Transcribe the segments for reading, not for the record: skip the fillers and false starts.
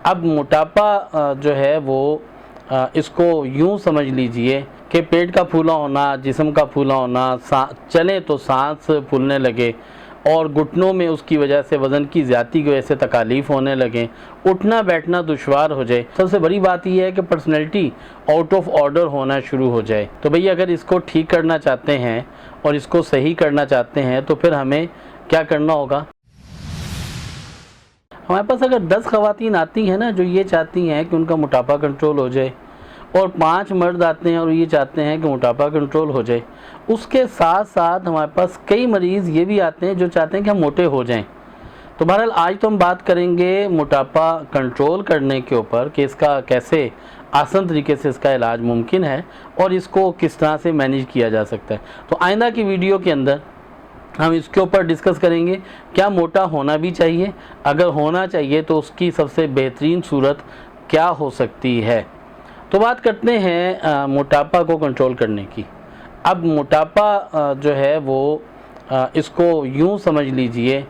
اب موٹاپا جو ہے وہ اس کو یوں سمجھ لیجئے کہ پیٹ کا پھولا ہونا، جسم کا پھولا ہونا، چلیں تو سانس پھولنے لگے اور گھٹنوں میں اس کی وجہ سے وزن کی زیادتی کی وجہ سے تکالیف ہونے لگیں، اٹھنا بیٹھنا دشوار ہو جائے۔ سب سے بڑی بات یہ ہے کہ پرسنالٹی آؤٹ آف آرڈر ہونا شروع ہو جائے۔ تو بھئی اگر اس کو ٹھیک کرنا چاہتے ہیں اور اس کو صحیح کرنا چاہتے ہیں تو پھر ہمیں کیا کرنا ہوگا؟ ہمارے پاس اگر 10 خواتین آتی ہیں نا جو یہ چاہتی ہیں کہ ان کا موٹاپا کنٹرول ہو جائے، اور 5 مرد آتے ہیں اور یہ چاہتے ہیں کہ موٹاپا کنٹرول ہو جائے، اس کے ساتھ ساتھ ہمارے پاس کئی مریض یہ بھی آتے ہیں جو چاہتے ہیں کہ ہم موٹے ہو جائیں۔ تو بہرحال آج تو ہم بات کریں گے موٹاپا کنٹرول کرنے کے اوپر کہ اس کا کیسے آسان طریقے سے اس کا علاج ممکن ہے اور اس کو کس طرح سے مینیج کیا جا سکتا ہے۔ تو آئندہ کی ویڈیو کے اندر ہم اس کے اوپر ڈسکس کریں گے کیا موٹا ہونا بھی چاہیے، اگر ہونا چاہیے تو اس کی سب سے بہترین صورت کیا ہو سکتی ہے۔ تو بات کرتے ہیں موٹاپا کو کنٹرول کرنے کی۔ اب موٹاپا جو ہے وہ اس کو یوں سمجھ لیجئے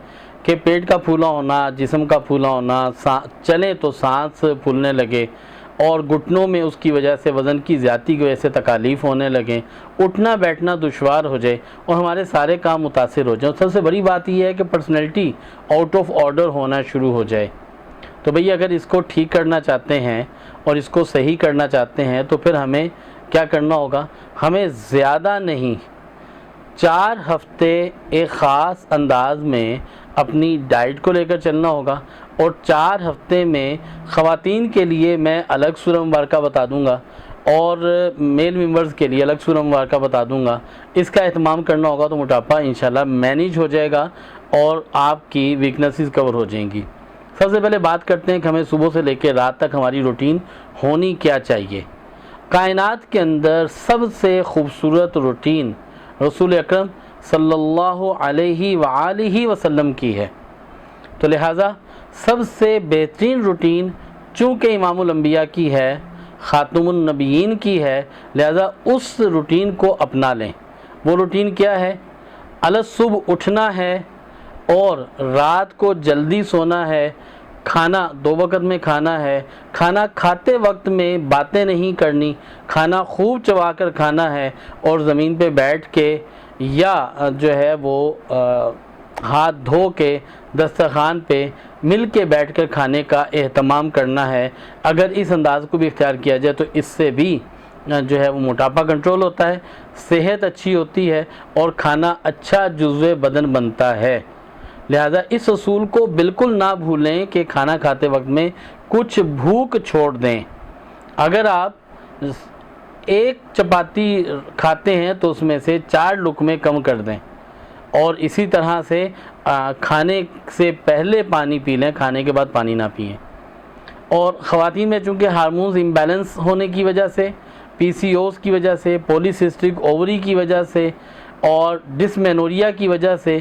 کہ پیٹ کا پھولا ہونا، جسم کا پھولا ہونا، چلیں تو سانس پھولنے لگے اور گھٹنوں میں اس کی وجہ سے وزن کی زیادتی کی وجہ سے تکالیف ہونے لگیں، اٹھنا بیٹھنا دشوار ہو جائے اور ہمارے سارے کام متاثر ہو جائیں۔ سب سے بڑی بات یہ ہے کہ پرسنالٹی آؤٹ آف آرڈر ہونا شروع ہو جائے۔ تو بھئی اگر اس کو ٹھیک کرنا چاہتے ہیں اور اس کو صحیح کرنا چاہتے ہیں تو پھر ہمیں کیا کرنا ہوگا؟ ہمیں زیادہ نہیں، 4 ہفتے ایک خاص انداز میں اپنی ڈائٹ کو لے کر چلنا ہوگا، اور 4 ہفتے میں خواتین کے لیے میں الگ سورہ مبارکہ بتا دوں گا اور میل ممبرز کے لیے الگ سورہ مبارکہ بتا دوں گا۔ اس کا اہتمام کرنا ہوگا تو موٹاپا انشاءاللہ مینیج ہو جائے گا اور آپ کی ویکنسز کور ہو جائیں گی۔ سب سے پہلے بات کرتے ہیں کہ ہمیں صبح سے لے کے رات تک ہماری روٹین ہونی کیا چاہیے۔ کائنات کے اندر سب سے خوبصورت روٹین رسول اکرم صلی اللہ علیہ وآلہ وسلم کی ہے، تو لہٰذا سب سے بہترین روٹین چونکہ امام الانبیاء کی ہے، خاتم النبیین کی ہے، لہذا اس روٹین کو اپنا لیں۔ وہ روٹین کیا ہے؟ صبح اٹھنا ہے اور رات کو جلدی سونا ہے، کھانا 2 وقت میں کھانا ہے، کھانا کھاتے وقت میں باتیں نہیں کرنی، کھانا خوب چبا کر کھانا ہے اور زمین پہ بیٹھ کے یا جو ہے وہ ہاتھ دھو کے دسترخوان پہ مل کے بیٹھ کر کھانے کا اہتمام کرنا ہے۔ اگر اس انداز کو بھی اختیار کیا جائے تو اس سے بھی جو ہے وہ موٹاپا کنٹرول ہوتا ہے، صحت اچھی ہوتی ہے اور کھانا اچھا جزو بدن بنتا ہے۔ لہذا اس اصول کو بالکل نہ بھولیں کہ کھانا کھاتے وقت میں کچھ بھوک چھوڑ دیں۔ اگر آپ 1 چپاتی کھاتے ہیں تو اس میں سے 4 لقمے کم کر دیں، اور اسی طرح سے کھانے سے پہلے پانی پی لیں، کھانے کے بعد پانی نہ پئیں۔ اور خواتین میں چونکہ ہارمونز امبیلنس ہونے کی وجہ سے، پی سی اوز کی وجہ سے، پولیسسٹک اووری کی وجہ سے اور ڈسمینوریا کی وجہ سے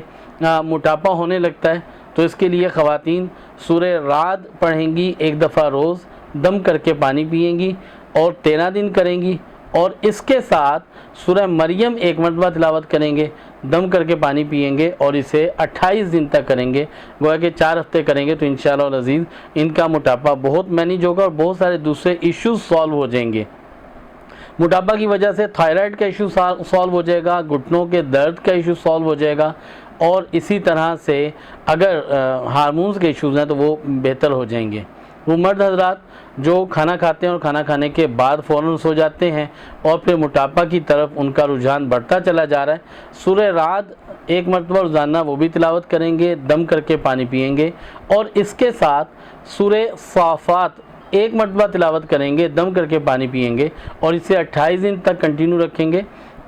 موٹاپا ہونے لگتا ہے، تو اس کے لیے خواتین سورہ رعد پڑھیں گی 1 دفعہ روز، دم کر کے پانی پئیں گی اور 13 دن کریں گی، اور اس کے ساتھ سورہ مریم 1 مرتبہ تلاوت کریں گے، دم کر کے پانی پئیں گے اور اسے 28 دن تک کریں گے، گویا کہ 4 ہفتے کریں گے تو انشاءاللہ العزیز ان کا موٹاپا بہت مینیج ہوگا اور بہت سارے دوسرے ایشوز سالو ہو جائیں گے۔ موٹاپا کی وجہ سے تھائرائیڈ کا ایشو سالو ہو جائے گا، گھٹنوں کے درد کا ایشو سالو ہو جائے گا، اور اسی طرح سے اگر ہارمونز کے ایشوز ہیں تو وہ بہتر ہو جائیں گے۔ وہ مرد حضرات جو کھانا کھاتے ہیں اور کھانا کھانے کے بعد فوراً سو جاتے ہیں اور پھر موٹاپا کی طرف ان کا رجحان بڑھتا چلا جا رہا ہے، سورہ رعد 1 مرتبہ روزانہ وہ بھی تلاوت کریں گے، دم کر کے پانی پئیں گے، اور اس کے ساتھ سورہ صافات 1 مرتبہ تلاوت کریں گے، دم کر کے پانی پئیں گے اور اسے 28 دن تک کنٹینیو رکھیں گے۔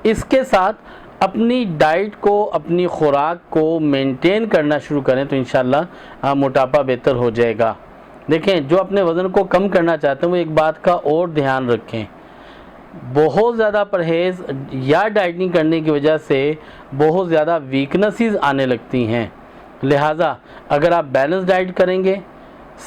اس کے ساتھ اپنی ڈائٹ کو، اپنی خوراک کو مینٹین کرنا شروع کریں تو انشاءاللہ موٹاپا بہتر ہو جائے گا۔ دیکھیں جو اپنے وزن کو کم کرنا چاہتے ہیں وہ ایک بات کا اور دھیان رکھیں، بہت زیادہ پرہیز یا ڈائٹنگ کرنے کی وجہ سے بہت زیادہ ویکنسز آنے لگتی ہیں۔ لہٰذا اگر آپ بیلنس ڈائٹ کریں گے،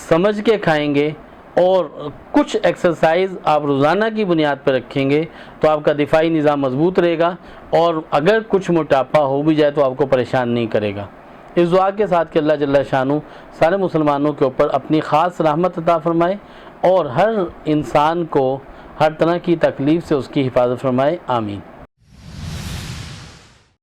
سمجھ کے کھائیں گے اور کچھ ایکسرسائز آپ روزانہ کی بنیاد پر رکھیں گے تو آپ کا دفاعی نظام مضبوط رہے گا، اور اگر کچھ موٹاپا ہو بھی جائے تو آپ کو پریشان نہیں کرے گا۔ اس دعا کے ساتھ کہ اللہ جل شانہ سارے مسلمانوں کے اوپر اپنی خاص رحمت عطا فرمائے اور ہر انسان کو ہر طرح کی تکلیف سے اس کی حفاظت فرمائے، آمین۔